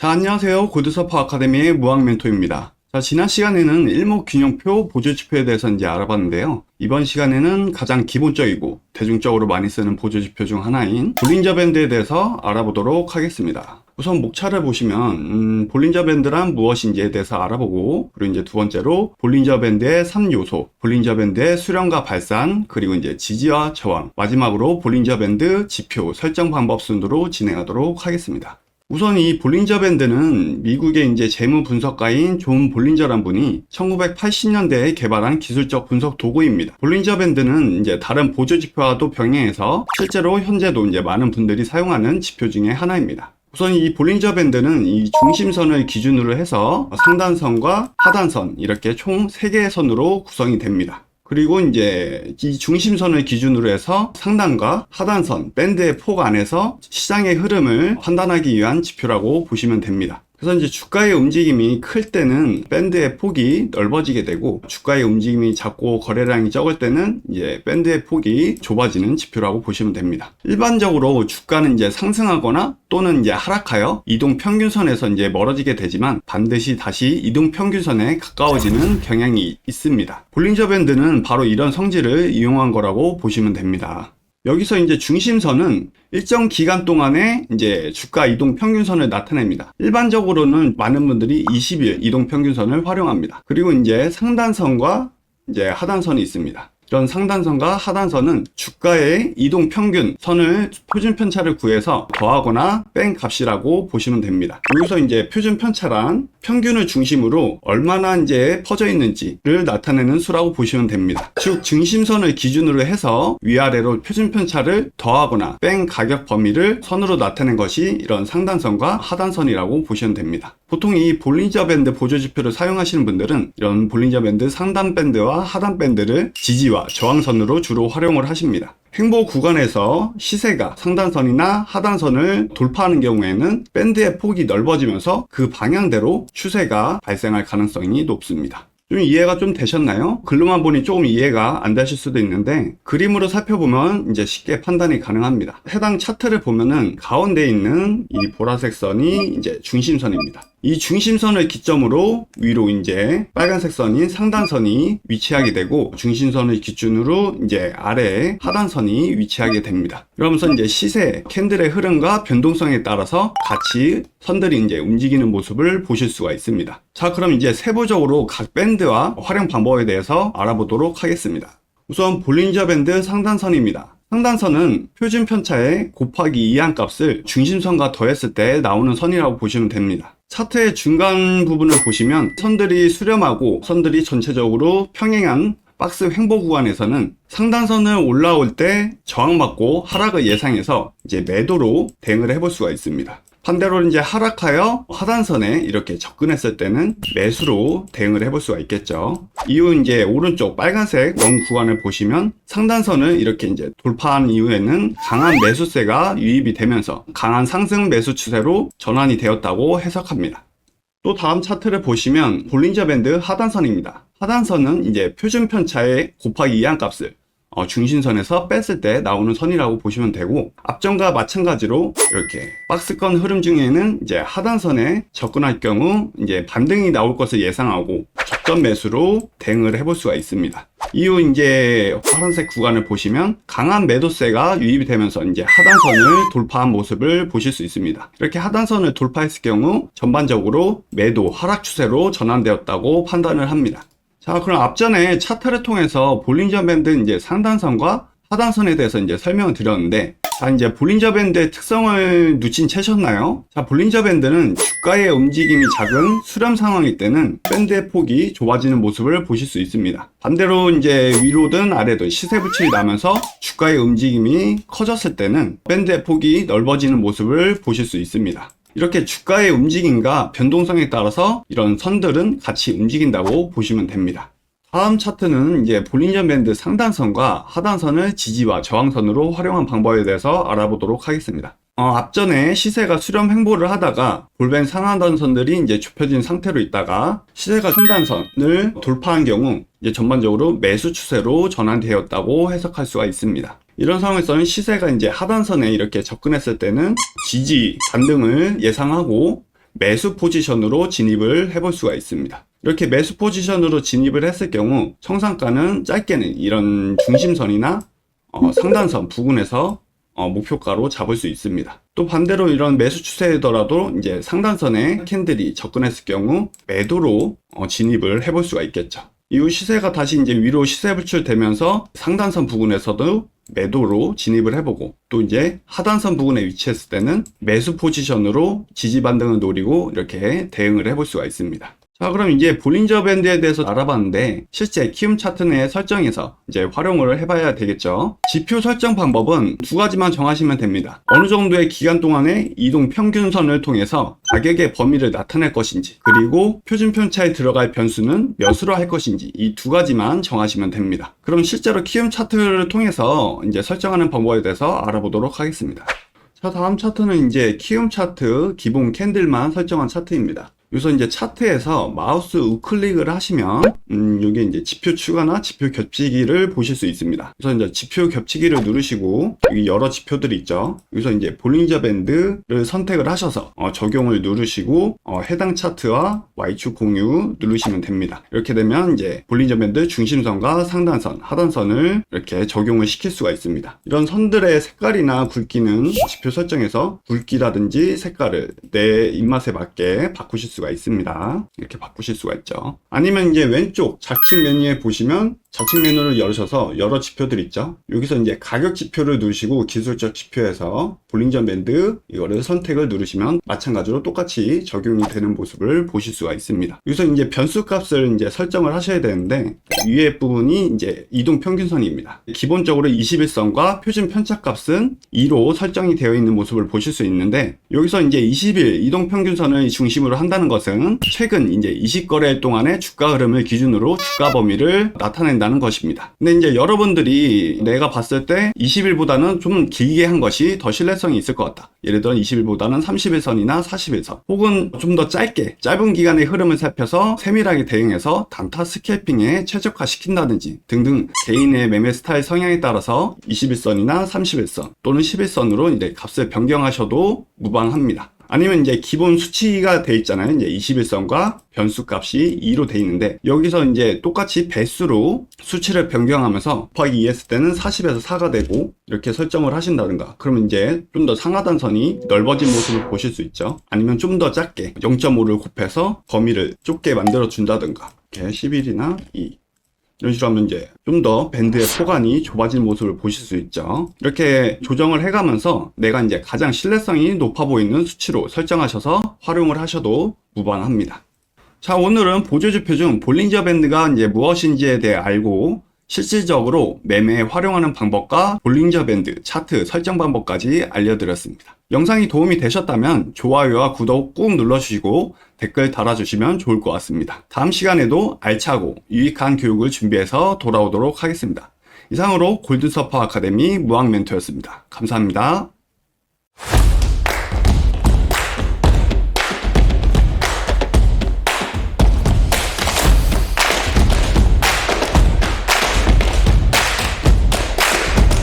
자, 안녕하세요. 고드서퍼 아카데미의 무학멘토입니다. 자, 지난 시간에는 일목균형표 보조지표에 대해서 이제 알아봤는데요. 이번 시간에는 가장 기본적이고 대중적으로 많이 쓰는 보조지표 중 하나인 볼린저 밴드에 대해서 알아보도록 하겠습니다. 우선 목차를 보시면 볼린저 밴드란 무엇인지에 대해서 알아보고, 그리고 이제 두 번째로 볼린저 밴드의 3요소, 볼린저 밴드의 수렴과 발산, 그리고 이제 지지와 저항, 마지막으로 볼린저 밴드 지표 설정 방법 순으로 진행하도록 하겠습니다. 우선 이 볼린저 밴드는 미국의 이제 재무 분석가인 존 볼린저란 분이 1980년대에 개발한 기술적 분석 도구입니다. 볼린저 밴드는 이제 다른 보조 지표와도 병행해서 실제로 현재도 이제 많은 분들이 사용하는 지표 중에 하나입니다. 우선 이 볼린저 밴드는 이 중심선을 기준으로 해서 상단선과 하단선 이렇게 총 3개의 선으로 구성이 됩니다. 그리고 이제 이 중심선을 기준으로 해서 상단과 하단선, 밴드의 폭 안에서 시장의 흐름을 판단하기 위한 지표라고 보시면 됩니다. 그래서 이제 주가의 움직임이 클 때는 밴드의 폭이 넓어지게 되고, 주가의 움직임이 작고 거래량이 적을 때는 이제 밴드의 폭이 좁아지는 지표라고 보시면 됩니다. 일반적으로 주가는 이제 상승하거나 또는 이제 하락하여 이동평균선에서 이제 멀어지게 되지만 반드시 다시 이동평균선에 가까워지는 경향이 있습니다. 볼린저 밴드는 바로 이런 성질을 이용한 거라고 보시면 됩니다. 여기서 이제 중심선은 일정 기간 동안에 이제 주가 이동 평균선을 나타냅니다. 일반적으로는 많은 분들이 20일 이동 평균선을 활용합니다. 그리고 이제 상단선과 이제 하단선이 있습니다. 이런 상단선과 하단선은 주가의 이동 평균 선을 표준 편차를 구해서 더하거나 뺀 값이라고 보시면 됩니다. 여기서 이제 표준 편차란 평균을 중심으로 얼마나 이제 퍼져 있는지를 나타내는 수라고 보시면 됩니다. 즉 중심선을 기준으로 해서 위아래로 표준 편차를 더하거나 뺀 가격 범위를 선으로 나타낸 것이 이런 상단선과 하단선이라고 보시면 됩니다. 보통 이 볼린저 밴드 보조지표를 사용하시는 분들은 이런 볼린저 밴드 상단 밴드와 하단 밴드를 지지와 저항선으로 주로 활용을 하십니다. 횡보 구간에서 시세가 상단선이나 하단선을 돌파하는 경우에는 밴드의 폭이 넓어지면서 그 방향대로 추세가 발생할 가능성이 높습니다. 좀 이해가 좀 되셨나요? 글로만 보니 조금 이해가 안 되실 수도 있는데 그림으로 살펴보면 이제 쉽게 판단이 가능합니다. 해당 차트를 보면은 가운데 있는 이 보라색 선이 이제 중심선입니다. 이 중심선을 기점으로 위로 이제 빨간색 선인 상단선이 위치하게 되고, 중심선을 기준으로 이제 아래에 하단선이 위치하게 됩니다. 그러면서 이제 시세, 캔들의 흐름과 변동성에 따라서 같이 선들이 이제 움직이는 모습을 보실 수가 있습니다. 자, 그럼 이제 세부적으로 각 밴드와 활용 방법에 대해서 알아보도록 하겠습니다. 우선 볼린저 밴드 상단선입니다. 상단선은 표준 편차의 곱하기 2한 값을 중심선과 더했을 때 나오는 선이라고 보시면 됩니다. 차트의 중간 부분을 보시면 선들이 수렴하고 선들이 전체적으로 평행한 박스 횡보 구간에서는 상단선을 올라올 때 저항받고 하락을 예상해서 이제 매도로 대응을 해볼 수가 있습니다. 반대로 이제 하락하여 하단선에 이렇게 접근했을 때는 매수로 대응을 해볼 수가 있겠죠. 이후 이제 오른쪽 빨간색 원 구간을 보시면 상단선을 이렇게 이제 돌파한 이후에는 강한 매수세가 유입이 되면서 강한 상승 매수 추세로 전환이 되었다고 해석합니다. 또 다음 차트를 보시면 볼린저 밴드 하단선입니다. 하단선은 이제 표준 편차의 곱하기 2한 값을 중심선에서 뺐을 때 나오는 선이라고 보시면 되고, 앞전과 마찬가지로 이렇게 박스권 흐름 중에는 이제 하단선에 접근할 경우 이제 반등이 나올 것을 예상하고 적전 매수로 대응을 해볼 수가 있습니다. 이후 이제 파란색 구간을 보시면 강한 매도세가 유입이 되면서 이제 하단선을 돌파한 모습을 보실 수 있습니다. 이렇게 하단선을 돌파했을 경우 전반적으로 매도 하락 추세로 전환되었다고 판단을 합니다. 자, 그럼 앞전에 차트를 통해서 볼린저 밴드 이제 상단선과 하단선에 대해서 이제 설명을 드렸는데, 자, 이제 볼린저 밴드의 특성을 눈치채셨나요? 자, 볼린저 밴드는 주가의 움직임이 작은 수렴 상황일 때는 밴드의 폭이 좁아지는 모습을 보실 수 있습니다. 반대로 이제 위로든 아래든 시세 부침이 나면서 주가의 움직임이 커졌을 때는 밴드의 폭이 넓어지는 모습을 보실 수 있습니다. 이렇게 주가의 움직임과 변동성에 따라서 이런 선들은 같이 움직인다고 보시면 됩니다. 다음 차트는 이제 볼린저 밴드 상단선과 하단선을 지지와 저항선으로 활용한 방법에 대해서 알아보도록 하겠습니다. 앞전에 시세가 수렴 횡보를 하다가 볼벤 상하단선들이 이제 좁혀진 상태로 있다가 시세가 상단선을 돌파한 경우 이제 전반적으로 매수 추세로 전환되었다고 해석할 수가 있습니다. 이런 상황에서는 시세가 이제 하단선에 이렇게 접근했을 때는 지지, 반등을 예상하고 매수 포지션으로 진입을 해볼 수가 있습니다. 이렇게 매수 포지션으로 진입을 했을 경우 청산가는 짧게는 이런 중심선이나 상단선 부근에서 목표가로 잡을 수 있습니다. 또 반대로 이런 매수 추세더라도 이제 상단선에 캔들이 접근했을 경우 매도로 진입을 해볼 수가 있겠죠. 이후 시세가 다시 이제 위로 시세 불출되면서 상단선 부근에서도 매도로 진입을 해보고, 또 이제 하단선 부근에 위치했을 때는 매수 포지션으로 지지 반등을 노리고 이렇게 대응을 해볼 수가 있습니다. 자, 그럼 이제 볼린저 밴드에 대해서 알아봤는데 실제 키움 차트 내 설정에서 이제 활용을 해봐야 되겠죠. 지표 설정 방법은 두 가지만 정하시면 됩니다. 어느 정도의 기간 동안의 이동 평균선을 통해서 가격의 범위를 나타낼 것인지, 그리고 표준 편차에 들어갈 변수는 몇으로 할 것인지, 이 두 가지만 정하시면 됩니다. 그럼 실제로 키움 차트를 통해서 이제 설정하는 방법에 대해서 알아보도록 하겠습니다. 자, 다음 차트는 이제 키움 차트 기본 캔들만 설정한 차트입니다. 여기서 이제 차트에서 마우스 우클릭을 하시면 여기 이제 지표 추가나 지표 겹치기를 보실 수 있습니다. 그래서 이제 지표 겹치기를 누르시고 여기 여러 지표들이 있죠. 여기서 이제 볼린저 밴드를 선택을 하셔서 적용을 누르시고 해당 차트와 Y축 공유 누르시면 됩니다. 이렇게 되면 이제 볼린저 밴드 중심선과 상단선, 하단선을 이렇게 적용을 시킬 수가 있습니다. 이런 선들의 색깔이나 굵기는 지표 설정에서 굵기라든지 색깔을 내 입맛에 맞게 바꾸실 수가 있습니다. 이렇게 바꾸실 수가 있죠. 아니면 이제 왼쪽 좌측 메뉴에 보시면 좌측 메뉴를 열으셔서 여러 지표들 있죠. 여기서 이제 가격 지표를 누르시고 기술적 지표에서 볼린저 밴드 이거를 선택을 누르시면 마찬가지로 똑같이 적용이 되는 모습을 보실 수가 있습니다. 여기서 이제 변수 값을 이제 설정을 하셔야 되는데 위에 부분이 이제 이동 평균선입니다. 기본적으로 21선과 표준 편차 값은 2로 설정이 되어 있는 모습을 보실 수 있는데, 여기서 이제 20일 이동 평균선을 중심으로 한다는 것은 최근 이제 20거래일 동안의 주가 흐름을 기준으로 주가 범위를 나타낸다는 것입니다. 근데 이제 여러분들이 내가 봤을 때 20일보다는 좀 길게 한 것이 더 신뢰성이 있을 것 같다. 예를 들어 20일보다는 30일선이나 40일선, 혹은 좀 더 짧은 기간의 흐름을 살펴서 세밀하게 대응해서 단타 스캘핑에 최적화시킨다든지 등등 개인의 매매 스타일 성향에 따라서 21선이나 31선 또는 11선으로 이제 값을 변경하셔도 무방합니다. 아니면 이제 기본 수치가 돼 있잖아요. 이제 21선과 변수 값이 2로 돼 있는데 여기서 이제 똑같이 배수로 수치를 변경하면서 곱하기 2 했을 때는 40에서 4가 되고 이렇게 설정을 하신다든가, 그러면 이제 좀 더 상하단선이 넓어진 모습을 보실 수 있죠. 아니면 좀 더 짧게 0.5를 곱해서 범위를 좁게 만들어 준다든가, 이렇게 11이나 2 이런 식으로 하면 이제 좀 더 밴드의 포간이 좁아진 모습을 보실 수 있죠. 이렇게 조정을 해가면서 내가 이제 가장 신뢰성이 높아 보이는 수치로 설정하셔서 활용을 하셔도 무방합니다. 자, 오늘은 보조지표 중 볼린저 밴드가 이제 무엇인지에 대해 알고 실질적으로 매매에 활용하는 방법과 볼린저 밴드 차트 설정 방법까지 알려드렸습니다. 영상이 도움이 되셨다면 좋아요와 구독 꾹 눌러주시고 댓글 달아주시면 좋을 것 같습니다. 다음 시간에도 알차고 유익한 교육을 준비해서 돌아오도록 하겠습니다. 이상으로 골든서퍼 아카데미 무학 멘토였습니다. 감사합니다.